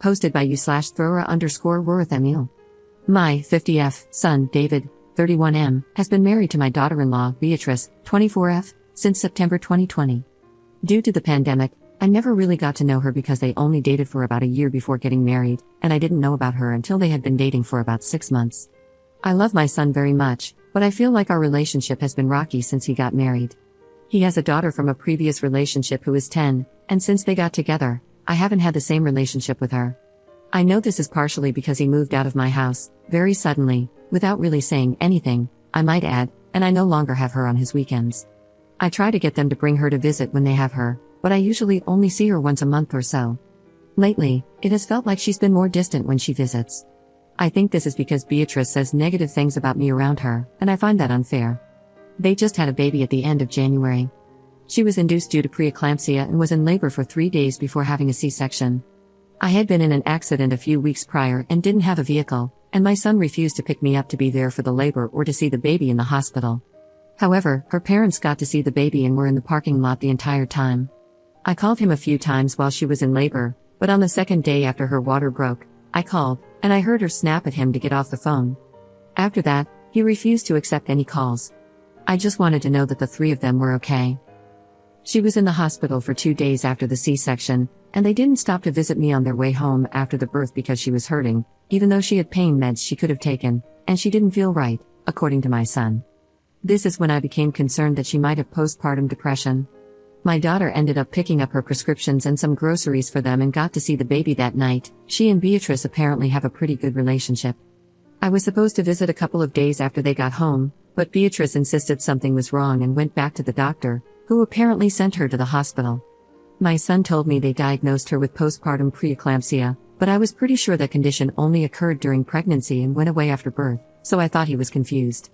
Posted by you/Thrower_Worth Emil. My 50F son, David, 31M, has been married to my daughter-in-law, Beatrice, 24F, since September 2020. Due to the pandemic, I never really got to know her because they only dated for about a year before getting married, and I didn't know about her until they had been dating for about 6 months. I love my son very much, but I feel like our relationship has been rocky since he got married. He has a daughter from a previous relationship who is 10, and since they got together, I haven't had the same relationship with her. I know this is partially because he moved out of my house, very suddenly, without really saying anything, I might add, and I no longer have her on his weekends. I try to get them to bring her to visit when they have her, but I usually only see her once a month or so. Lately, it has felt like she's been more distant when she visits. I think this is because Beatrice says negative things about me around her, and I find that unfair. They just had a baby at the end of January. She was induced due to preeclampsia and was in labor for 3 days before having a C-section. I had been in an accident a few weeks prior and didn't have a vehicle, and my son refused to pick me up to be there for the labor or to see the baby in the hospital. However, her parents got to see the baby and were in the parking lot the entire time. I called him a few times while she was in labor, but on the second day after her water broke, I called, and I heard her snap at him to get off the phone. After that, he refused to accept any calls. I just wanted to know that the 3 of them were okay. She was in the hospital for 2 days after the C-section, and they didn't stop to visit me on their way home after the birth because she was hurting, even though she had pain meds she could have taken, and she didn't feel right, according to my son. This is when I became concerned that she might have postpartum depression. My daughter ended up picking up her prescriptions and some groceries for them and got to see the baby that night. She and Beatrice apparently have a pretty good relationship. I was supposed to visit a couple of days after they got home, but Beatrice insisted something was wrong and went back to the doctor, who apparently sent her to the hospital. My son told me they diagnosed her with postpartum preeclampsia, but I was pretty sure that condition only occurred during pregnancy and went away after birth, so I thought he was confused.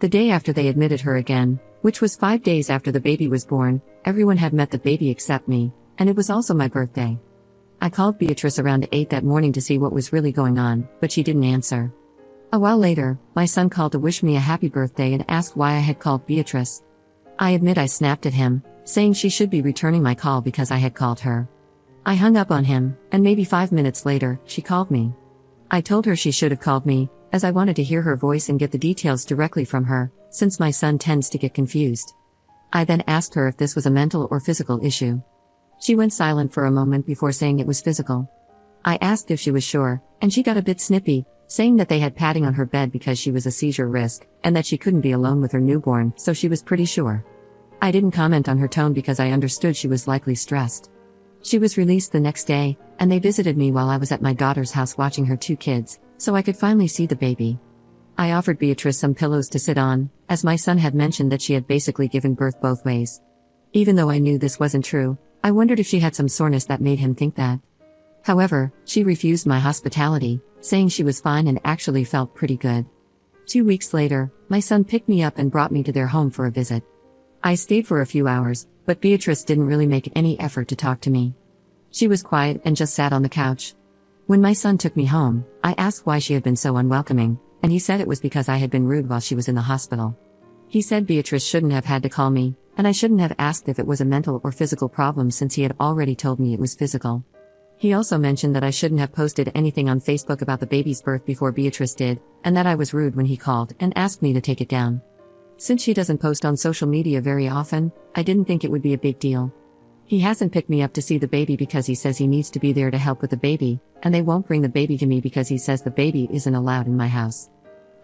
The day after they admitted her again, which was 5 days after the baby was born, everyone had met the baby except me, and it was also my birthday. I called Beatrice around 8 that morning to see what was really going on, but she didn't answer. A while later, my son called to wish me a happy birthday and asked why I had called Beatrice. I admit I snapped at him, saying she should be returning my call because I had called her. I hung up on him, and maybe 5 minutes later, she called me. I told her she should have called me, as I wanted to hear her voice and get the details directly from her, since my son tends to get confused. I then asked her if this was a mental or physical issue. She went silent for a moment before saying it was physical. I asked if she was sure, and she got a bit snippy, saying that they had padding on her bed because she was a seizure risk, and that she couldn't be alone with her newborn, so she was pretty sure. I didn't comment on her tone because I understood she was likely stressed. She was released the next day, and they visited me while I was at my daughter's house watching her 2 kids, so I could finally see the baby. I offered Beatrice some pillows to sit on, as my son had mentioned that she had basically given birth both ways. Even though I knew this wasn't true, I wondered if she had some soreness that made him think that. However, she refused my hospitality, saying she was fine and actually felt pretty good. 2 weeks later, my son picked me up and brought me to their home for a visit. I stayed for a few hours, but Beatrice didn't really make any effort to talk to me. She was quiet and just sat on the couch. When my son took me home, I asked why she had been so unwelcoming, and he said it was because I had been rude while she was in the hospital. He said Beatrice shouldn't have had to call me, and I shouldn't have asked if it was a mental or physical problem since he had already told me it was physical. He also mentioned that I shouldn't have posted anything on Facebook about the baby's birth before Beatrice did, and that I was rude when he called and asked me to take it down. Since she doesn't post on social media very often, I didn't think it would be a big deal. He hasn't picked me up to see the baby because he says he needs to be there to help with the baby, and they won't bring the baby to me because he says the baby isn't allowed in my house.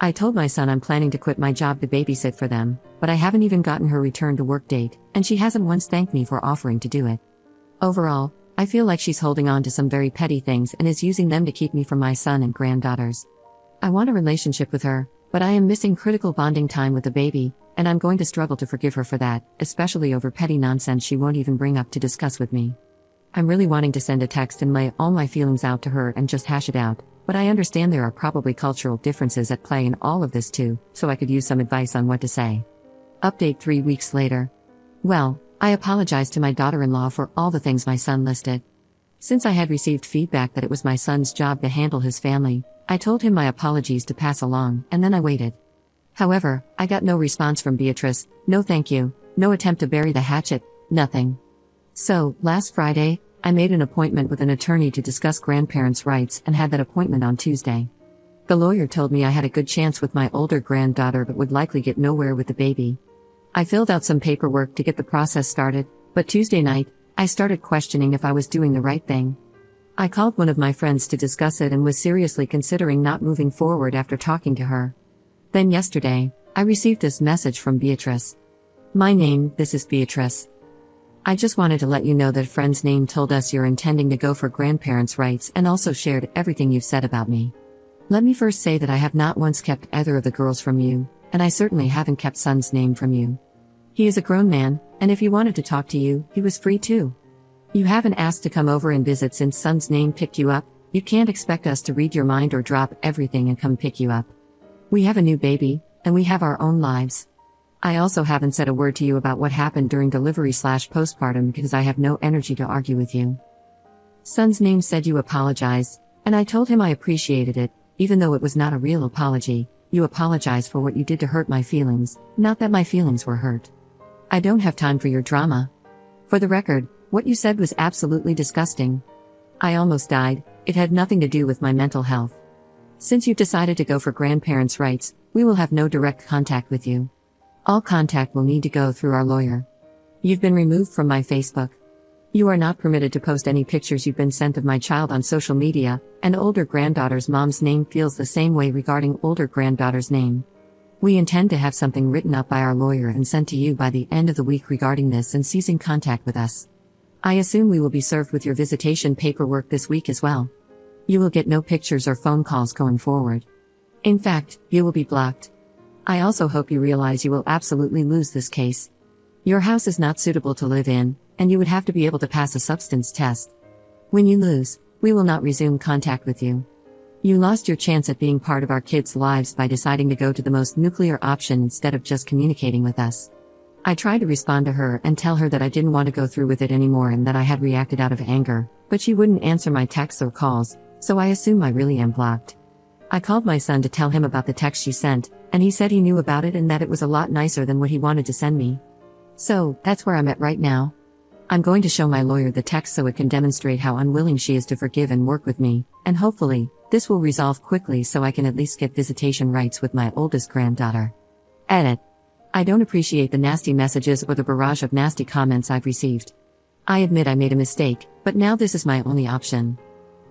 I told my son I'm planning to quit my job to babysit for them, but I haven't even gotten her return to work date, and she hasn't once thanked me for offering to do it. Overall, I feel like she's holding on to some very petty things and is using them to keep me from my son and granddaughters. I want a relationship with her, but I am missing critical bonding time with the baby, and I'm going to struggle to forgive her for that, especially over petty nonsense she won't even bring up to discuss with me. I'm really wanting to send a text and lay all my feelings out to her and just hash it out, but I understand there are probably cultural differences at play in all of this too, so I could use some advice on what to say. Update 3 weeks later. Well, I apologized to my daughter-in-law for all the things my son listed. Since I had received feedback that it was my son's job to handle his family, I told him my apologies to pass along, and then I waited. However, I got no response from Beatrice, no thank you, no attempt to bury the hatchet, nothing. So, last Friday, I made an appointment with an attorney to discuss grandparents' rights and had that appointment on Tuesday. The lawyer told me I had a good chance with my older granddaughter but would likely get nowhere with the baby. I filled out some paperwork to get the process started, but Tuesday night, I started questioning if I was doing the right thing. I called one of my friends to discuss it and was seriously considering not moving forward after talking to her. Then yesterday, I received this message from Beatrice. My name, this is Beatrice. I just wanted to let you know that a friend's name told us you're intending to go for grandparents' rights and also shared everything you've said about me. Let me first say that I have not once kept either of the girls from you, and I certainly haven't kept Son's name from you. He is a grown man, and if he wanted to talk to you, he was free to. You haven't asked to come over and visit since Son's name picked you up. You can't expect us to read your mind or drop everything and come pick you up. We have a new baby, and we have our own lives. I also haven't said a word to you about what happened during delivery/postpartum because I have no energy to argue with you. Son's name said you apologized, and I told him I appreciated it, even though it was not a real apology. You apologized for what you did to hurt my feelings, not that my feelings were hurt. I don't have time for your drama. For the record, what you said was absolutely disgusting. I almost died. It had nothing to do with my mental health. Since you've decided to go for grandparents' rights, we will have no direct contact with you. All contact will need to go through our lawyer. You've been removed from my Facebook. You are not permitted to post any pictures you've been sent of my child on social media, and older granddaughter's mom's name feels the same way regarding older granddaughter's name. We intend to have something written up by our lawyer and sent to you by the end of the week regarding this and ceasing contact with us. I assume we will be served with your visitation paperwork this week as well. You will get no pictures or phone calls going forward. In fact, you will be blocked. I also hope you realize you will absolutely lose this case. Your house is not suitable to live in, and you would have to be able to pass a substance test. When you lose, we will not resume contact with you. You lost your chance at being part of our kids' lives by deciding to go to the most nuclear option instead of just communicating with us. I tried to respond to her and tell her that I didn't want to go through with it anymore and that I had reacted out of anger, but she wouldn't answer my texts or calls, so I assume I really am blocked. I called my son to tell him about the text she sent, and he said he knew about it and that it was a lot nicer than what he wanted to send me. So, that's where I'm at right now. I'm going to show my lawyer the text so it can demonstrate how unwilling she is to forgive and work with me, and hopefully, this will resolve quickly so I can at least get visitation rights with my oldest granddaughter. Edit. I don't appreciate the nasty messages or the barrage of nasty comments I've received. I admit I made a mistake, but now this is my only option.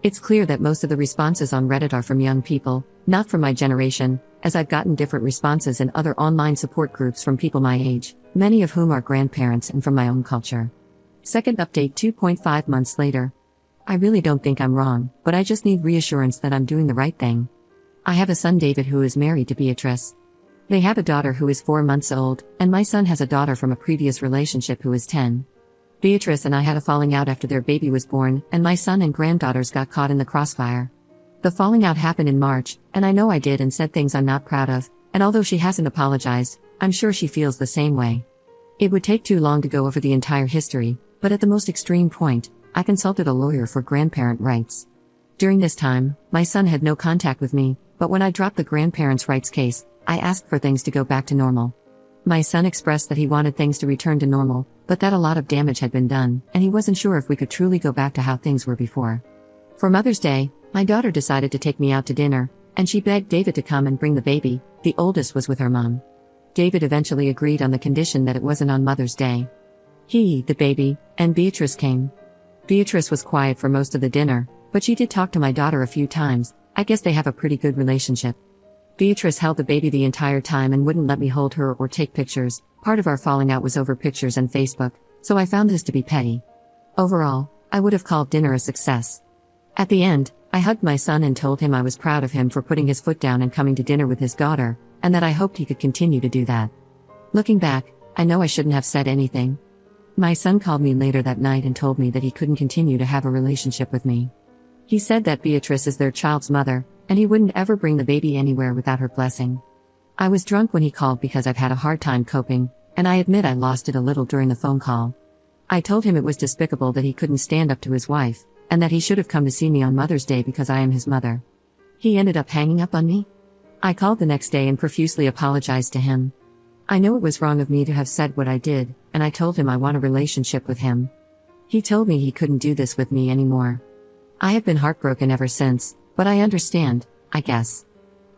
It's clear that most of the responses on Reddit are from young people, not from my generation, as I've gotten different responses in other online support groups from people my age, many of whom are grandparents and from my own culture. Second update 2.5 months later. I really don't think I'm wrong, but I just need reassurance that I'm doing the right thing. I have a son David who is married to Beatrice. They have a daughter who is 4 months old, and my son has a daughter from a previous relationship who is 10. Beatrice and I had a falling out after their baby was born, and my son and granddaughters got caught in the crossfire. The falling out happened in March, and I know I did and said things I'm not proud of, and although she hasn't apologized, I'm sure she feels the same way. It would take too long to go over the entire history, but at the most extreme point, I consulted a lawyer for grandparent rights. During this time, my son had no contact with me, but when I dropped the grandparents' rights case, I asked for things to go back to normal. My son expressed that he wanted things to return to normal, but that a lot of damage had been done, and he wasn't sure if we could truly go back to how things were before. For Mother's Day, my daughter decided to take me out to dinner, and she begged David to come and bring the baby. The oldest was with her mom. David eventually agreed on the condition that it wasn't on Mother's Day. He, the baby, and Beatrice came. Beatrice was quiet for most of the dinner, but she did talk to my daughter a few times. I guess they have a pretty good relationship. Beatrice held the baby the entire time and wouldn't let me hold her or take pictures. Part of our falling out was over pictures and Facebook, so I found this to be petty. Overall, I would have called dinner a success. At the end, I hugged my son and told him I was proud of him for putting his foot down and coming to dinner with his daughter, and that I hoped he could continue to do that. Looking back, I know I shouldn't have said anything. My son called me later that night and told me that he couldn't continue to have a relationship with me. He said that Beatrice is their child's mother, and he wouldn't ever bring the baby anywhere without her blessing. I was drunk when he called because I've had a hard time coping, and I admit I lost it a little during the phone call. I told him it was despicable that he couldn't stand up to his wife, and that he should have come to see me on Mother's Day because I am his mother. He ended up hanging up on me. I called the next day and profusely apologized to him. I know it was wrong of me to have said what I did, and I told him I want a relationship with him. He told me he couldn't do this with me anymore. I have been heartbroken ever since, but I understand, I guess.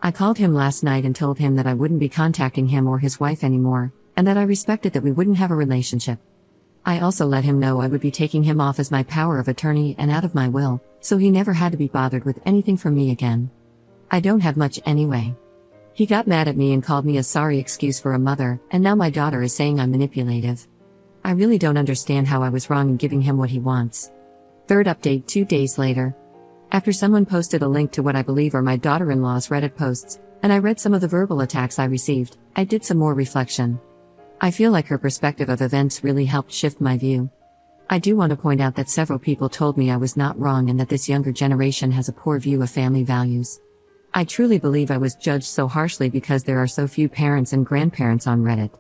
I called him last night and told him that I wouldn't be contacting him or his wife anymore, and that I respected that we wouldn't have a relationship. I also let him know I would be taking him off as my power of attorney and out of my will, so he never had to be bothered with anything from me again. I don't have much anyway. He got mad at me and called me a sorry excuse for a mother, and now my daughter is saying I'm manipulative. I really don't understand how I was wrong in giving him what he wants. Third update 2 days later. After someone posted a link to what I believe are my daughter-in-law's Reddit posts, and I read some of the verbal attacks I received, I did some more reflection. I feel like her perspective of events really helped shift my view. I do want to point out that several people told me I was not wrong and that this younger generation has a poor view of family values. I truly believe I was judged so harshly because there are so few parents and grandparents on Reddit.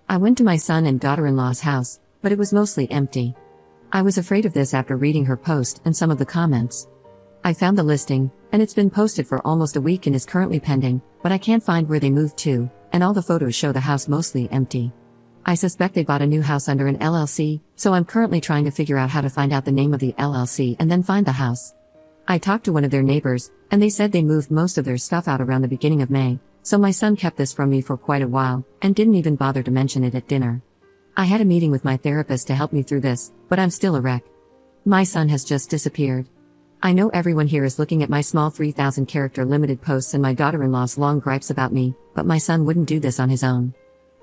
I went to my son and daughter-in-law's house, but it was mostly empty. I was afraid of this after reading her post and some of the comments. I found the listing, and it's been posted for almost a week and is currently pending, but I can't find where they moved to, and all the photos show the house mostly empty. I suspect they bought a new house under an LLC, so I'm currently trying to figure out how to find out the name of the LLC and then find the house. I talked to one of their neighbors, and they said they moved most of their stuff out around the beginning of May, so my son kept this from me for quite a while, and didn't even bother to mention it at dinner. I had a meeting with my therapist to help me through this, but I'm still a wreck. My son has just disappeared. I know everyone here is looking at my small 3,000 character limited posts and my daughter-in-law's long gripes about me, but my son wouldn't do this on his own.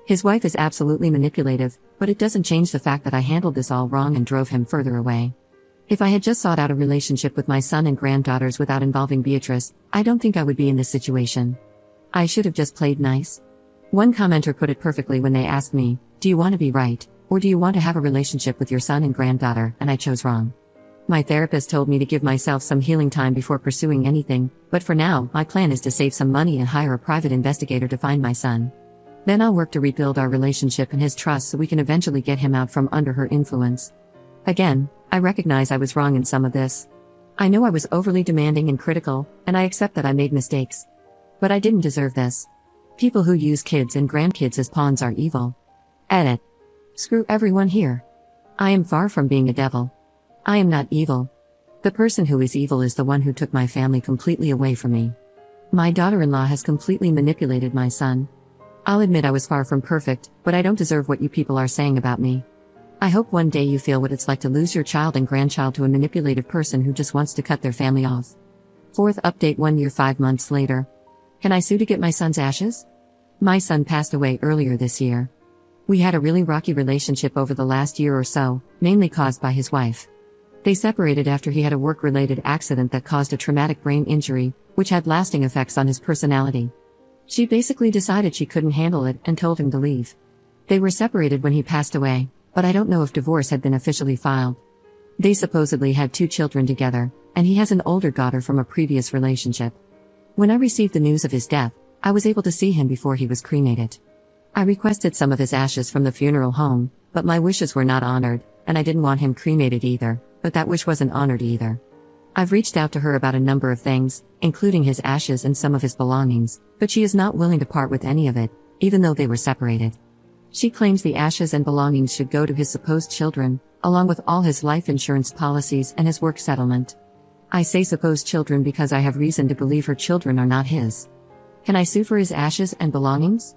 His wife is absolutely manipulative, but it doesn't change the fact that I handled this all wrong and drove him further away. If I had just sought out a relationship with my son and granddaughters without involving Beatrice, I don't think I would be in this situation. I should have just played nice. One commenter put it perfectly when they asked me, "Do you want to be right, or do you want to have a relationship with your son and granddaughter?" And I chose wrong. My therapist told me to give myself some healing time before pursuing anything, but for now, my plan is to save some money and hire a private investigator to find my son. Then I'll work to rebuild our relationship and his trust so we can eventually get him out from under her influence. Again, I recognize I was wrong in some of this. I know I was overly demanding and critical, and I accept that I made mistakes. But I didn't deserve this. People who use kids and grandkids as pawns are evil. Edit. Screw everyone here. I am far from being a devil. I am not evil. The person who is evil is the one who took my family completely away from me. My daughter-in-law has completely manipulated my son. I'll admit I was far from perfect, but I don't deserve what you people are saying about me. I hope one day you feel what it's like to lose your child and grandchild to a manipulative person who just wants to cut their family off. Fourth update 1 year 5 months later. Can I sue to get my son's ashes? My son passed away earlier this year. We had a really rocky relationship over the last year or so, mainly caused by his wife. They separated after he had a work-related accident that caused a traumatic brain injury, which had lasting effects on his personality. She basically decided she couldn't handle it and told him to leave. They were separated when he passed away, but I don't know if divorce had been officially filed. They supposedly had 2 children together, and he has an older daughter from a previous relationship. When I received the news of his death, I was able to see him before he was cremated. I requested some of his ashes from the funeral home, but my wishes were not honored, and I didn't want him cremated either, but that wish wasn't honored either. I've reached out to her about a number of things, including his ashes and some of his belongings, but she is not willing to part with any of it, even though they were separated. She claims the ashes and belongings should go to his supposed children, along with all his life insurance policies and his work settlement. I say supposed children because I have reason to believe her children are not his. Can I sue for his ashes and belongings?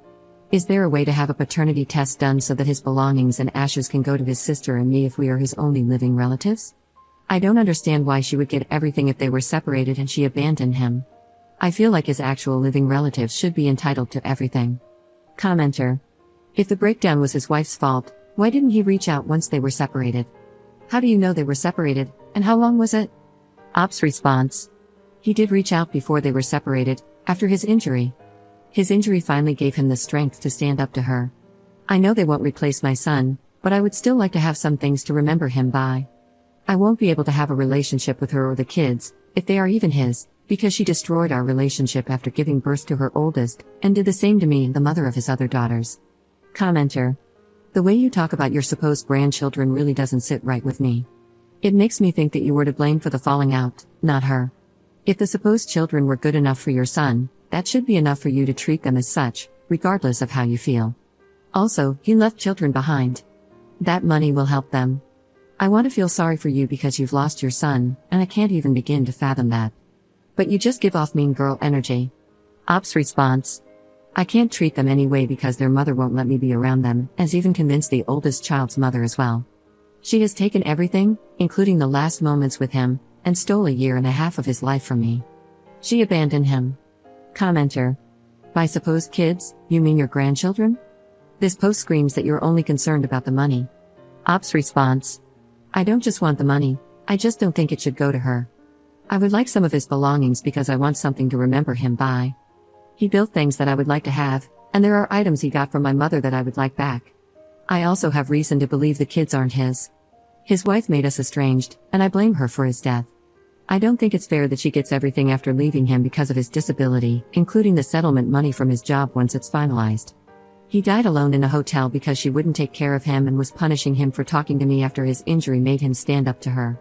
Is there a way to have a paternity test done so that his belongings and ashes can go to his sister and me if we are his only living relatives? I don't understand why she would get everything if they were separated and she abandoned him. I feel like his actual living relatives should be entitled to everything. Commenter. If the breakdown was his wife's fault, why didn't he reach out once they were separated? How do you know they were separated, and how long was it? Ops response. He did reach out before they were separated, after his injury. His injury finally gave him the strength to stand up to her. I know they won't replace my son, but I would still like to have some things to remember him by. I won't be able to have a relationship with her or the kids, if they are even his, because she destroyed our relationship after giving birth to her oldest, and did the same to me, the mother of his other daughters. Commenter. The way you talk about your supposed grandchildren really doesn't sit right with me. It makes me think that you were to blame for the falling out, not her. If the supposed children were good enough for your son, that should be enough for you to treat them as such, regardless of how you feel. Also, he left children behind. That money will help them. I want to feel sorry for you because you've lost your son, and I can't even begin to fathom that. But you just give off mean girl energy. Ops response. I can't treat them anyway because their mother won't let me be around them, as even convinced the oldest child's mother as well. She has taken everything, including the last moments with him, and stole a year and a half of his life from me. She abandoned him. Commenter. By supposed kids, you mean your grandchildren? This post screams that you're only concerned about the money. Ops response. I don't just want the money, I just don't think it should go to her. I would like some of his belongings because I want something to remember him by. He built things that I would like to have, and there are items he got from my mother that I would like back. I also have reason to believe the kids aren't his. His wife made us estranged, and I blame her for his death. I don't think it's fair that she gets everything after leaving him because of his disability, including the settlement money from his job once it's finalized. He died alone in a hotel because she wouldn't take care of him and was punishing him for talking to me after his injury made him stand up to her.